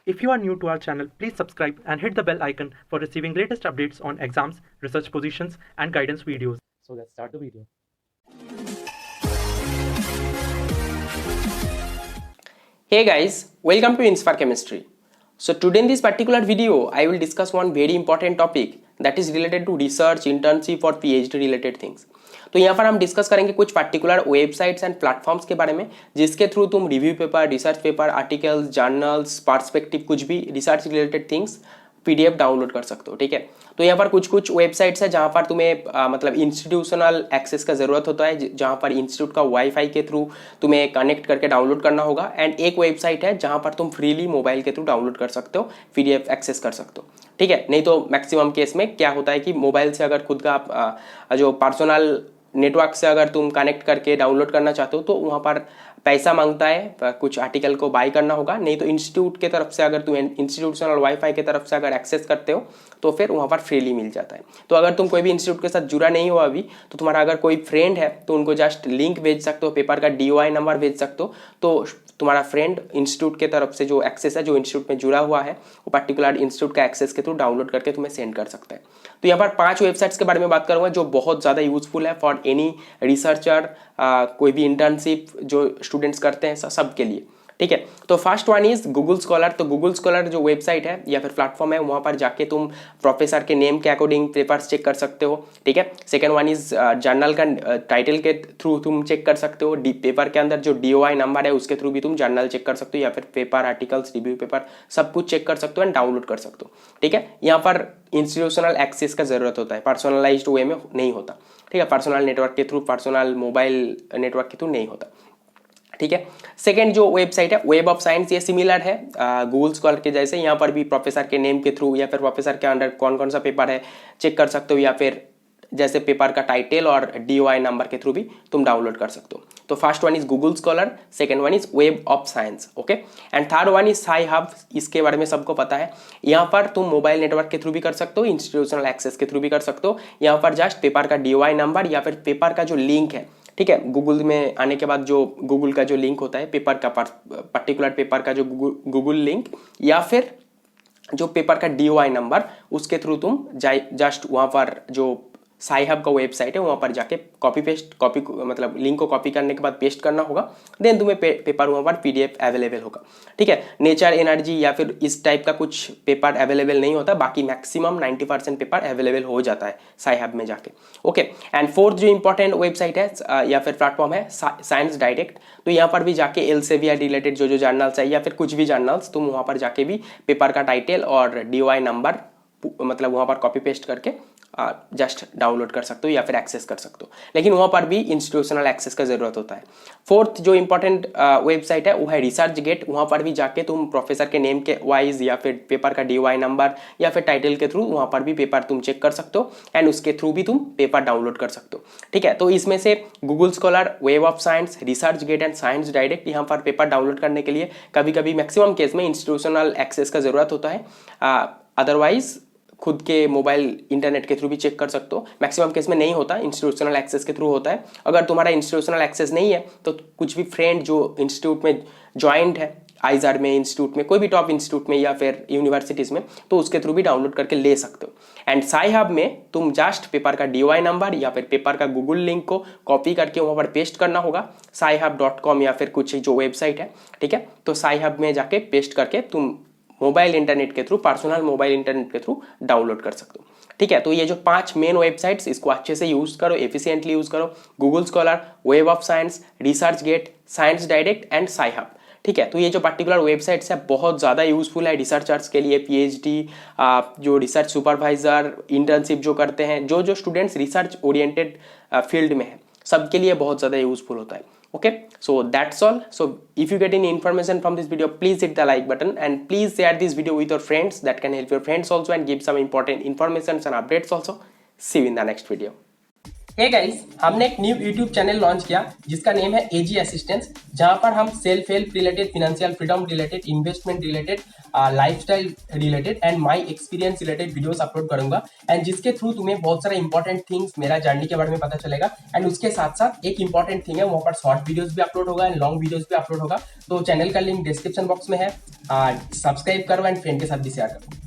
If you are new to our channel, please subscribe and hit the bell icon for receiving latest updates on exams, research positions, and guidance videos. So let's start the video. Hey guys, welcome to Inspire Chemistry. So today in this particular video, I will discuss one very important topic that is related to research, internship और PhD related things. तो यहाँ पर हम discuss करेंगे कुछ particular websites and platforms के बारे में जिसके थ्रू तुम review paper, research paper, articles, journals, perspective, कुछ भी research related things PDF download कर सकते हो। ठीक है, तो यहाँ पर कुछ वेबसाइट्स है जहाँ पर तुम्हें मतलब इंस्टीट्यूशनल एक्सेस का जरूरत होता है, जहाँ पर इंस्टीट्यूट का वाईफाई के थ्रू तुम्हें कनेक्ट करके डाउनलोड करना होगा। एंड एक वेबसाइट है जहाँ पर तुम फ्रीली मोबाइल के थ्रू डाउनलोड कर सकते हो, पीडीएफ एक्सेस कर सकते हो। ठीक है, नहीं तो मैक्सिमम केस में क्या होता है कि मोबाइल से अगर खुद का जो पर्सनल नेटवर्क से अगर तुम कनेक्ट करके डाउनलोड करना चाहते हो तो वहाँ पर पैसा मांगता है, कुछ आर्टिकल को बाय करना होगा। नहीं तो इंस्टीट्यूट के तरफ से अगर तुम इंस्टीट्यूशनल वाईफाई के तरफ से अगर एक्सेस करते हो तो फिर वहाँ पर फ्रीली मिल जाता है। तो अगर तुम कोई भी इंस्टीट्यूट के साथ जुड़ा नहीं हो अभी, तो तुम्हारा अगर कोई फ्रेंड है तो उनको जस्ट लिंक भेज सकते हो, पेपर का DOI नंबर भेज सकते हो, तो तुम्हारा फ्रेंड इंस्टीट्यूट के तरफ से जो एक्सेस है, जो इंस्टीट्यूट में जुड़ा हुआ है, वो पर्टिकुलर इंस्टीट्यूट का एक्सेस के थ्रू डाउनलोड करके तुम्हें सेंड कर सकता है। तो यहाँ पर 5 वेबसाइट्स के बारे में बात करूंगा जो बहुत ज़्यादा यूजफुल है फॉर एनी रिसर्चर, कोई भी इंटर्नशिप जो स्टूडेंट्स करते हैं सब के लिए। ठीक है, तो first one is Google scholar. तो गूगल स्कॉलर जो वेबसाइट है या फिर प्लेटफॉर्म है, वहाँ पर जाके तुम प्रोफेसर के नेम के अकॉर्डिंग पेपर्स चेक कर सकते हो। ठीक है, सेकंड वन इज जर्नल का टाइटल के थ्रू तुम चेक कर सकते हो। पेपर के अंदर जो DOI नंबर है उसके थ्रू भी तुम जर्नल चेक कर सकते हो, या फिर पेपर, आर्टिकल्स, रिव्यू पेपर सब कुछ चेक कर सकते हो एंड डाउनलोड कर सकते हो। ठीक है, यहाँ पर इंस्टीट्यूशनल एक्सेस का जरूरत होता है, पर्सनलाइज्ड वे में नहीं होता। ठीक है, पर्सनल नेटवर्क के थ्रू, पर्सनल मोबाइल नेटवर्क के थ्रू नहीं होता। ठीक है, सेकेंड जो वेबसाइट है वेब ऑफ साइंस, ये सिमिलर है गूगल स्कॉलर के जैसे। यहाँ पर भी प्रोफेसर के नेम के थ्रू या फिर प्रोफेसर के अंडर कौन कौन सा पेपर है चेक कर सकते हो, या फिर जैसे पेपर का टाइटल और DOI नंबर के थ्रू भी तुम डाउनलोड कर सकते हो। तो first one is Google scholar, second one is web of science, okay. And third one is Sci Hub, इसके बारे में सबको पता है। यहाँ पर तुम मोबाइल नेटवर्क के थ्रू भी कर सकते हो, इंस्टीट्यूशनल एक्सेस के थ्रू भी कर सकते हो। यहाँ पर जस्ट पेपर का DOI नंबर या फिर पेपर का जो लिंक है, ठीक है, गूगल में आने के बाद जो गूगल का जो लिंक होता है, पेपर का पर्टिकुलर पेपर का जो गूगल लिंक, या फिर जो पेपर का DOI नंबर, उसके थ्रू तुम जस्ट वहाँ पर जो साई हब का वेबसाइट है वहाँ पर जाके कॉपी मतलब लिंक को कॉपी करने के बाद पेस्ट करना होगा, देन तुम्हें पेपर वहाँ पर PDF अवेलेबल होगा। ठीक है, नेचर, एनर्जी या फिर इस टाइप का कुछ पेपर अवेलेबल नहीं होता, बाकी मैक्सिमम 90% पेपर अवेलेबल हो जाता है साई हब में जाके। ओके, एंड फोर्थ जो इंपॉर्टेंट वेबसाइट है या फिर प्लेटफॉर्म है साइंस डायरेक्ट। तो यहाँ पर भी जाके एल्सेवियर रिलेटेड जो जर्नल्स है या फिर कुछ भी जर्नल्स, तुम वहाँ पर जाके भी पेपर का टाइटल और DOI नंबर मतलब वहाँ पर कॉपी पेस्ट करके जस्ट डाउनलोड कर सकते हो या फिर एक्सेस कर सकते हो, लेकिन वहाँ पर भी इंस्टीट्यूशनल एक्सेस का जरूरत होता है। फोर्थ जो इंपॉर्टेंट वेबसाइट है वो है रिसर्च गेट। वहाँ पर भी जाके तुम प्रोफेसर के नेम के वाइज या फिर पेपर का DOI नंबर या फिर टाइटल के थ्रू वहाँ पर भी पेपर तुम चेक कर सकते हो एंड उसके थ्रू भी तुम पेपर डाउनलोड कर सकते हो। ठीक है, तो इसमें से Google Scholar, Web of Science, Research Gate and Science Direct, यहाँ पर पेपर डाउनलोड करने के लिए कभी कभी मैक्सिमम केस में इंस्टीट्यूशनल एक्सेस का जरूरत होता है, अदरवाइज खुद के मोबाइल इंटरनेट के थ्रू भी चेक कर सकते हो। मैक्सिमम केस में नहीं होता, इंस्टीट्यूशनल एक्सेस के थ्रू होता है। अगर तुम्हारा इंस्टीट्यूशनल एक्सेस नहीं है तो कुछ भी फ्रेंड जो इंस्टीट्यूट में ज्वाइंट है, आईजर में, इंस्टीट्यूट में, कोई भी टॉप इंस्टीट्यूट में या फिर यूनिवर्सिटीज में, तो उसके थ्रू भी डाउनलोड करके ले सकते हो। एंड साई हब में तुम जस्ट पेपर का DOI नंबर या फिर पेपर का गूगल लिंक को कॉपी करके वहाँ पर पेस्ट करना होगा, saihub.com या फिर कुछ जो वेबसाइट है। ठीक है, तो साई हब में जाके पेस्ट करके तुम मोबाइल इंटरनेट के थ्रू, पर्सनल मोबाइल इंटरनेट के थ्रू डाउनलोड कर सकते हो। ठीक है, तो ये जो 5 मेन वेबसाइट्स, इसको अच्छे से यूज करो, एफिशिएंटली यूज करो। Google Scholar, Web of Science, Research Gate, Science Direct and Sci Hub. ठीक है, तो ये जो पर्टिकुलर वेबसाइट्स है बहुत ज़्यादा यूजफुल है रिसर्चर्स के लिए, PhD, जो रिसर्च सुपरवाइजर, इंटर्नशिप जो करते हैं, जो स्टूडेंट्स रिसर्च ओरिएंटेड फील्ड में है, सबके लिए बहुत ज़्यादा यूजफुल होता है। Okay, so that's all. So if you get any information from this video, please hit the like button and please share this video with your friends. That can help your friends also and give some important information and updates also. See you in the next video. Hey guys, हमने एक new YouTube channel launch किया जिसका name है एजी assistance, जहां पर हम self help related, financial freedom related, investment related, lifestyle related and my experience related videos upload करूंगा and जिसके थ्रू तुम्हें बहुत सारे इंपॉर्टेंट थिंग्स मेरा जर्नी के बारे में पता चलेगा। एंड उसके साथ साथ एक इंपॉर्टेंट थिंग है, वहां पर शॉर्ट वीडियोस भी अपलोड होगा एंड लॉन्ग वीडियोस भी अपलोड होगा। तो चैनल का लिंक डिस्क्रिप्शन बॉक्स में है, सब्सक्राइब करो एंड फ्रेंड के साथ भी शेयर करो।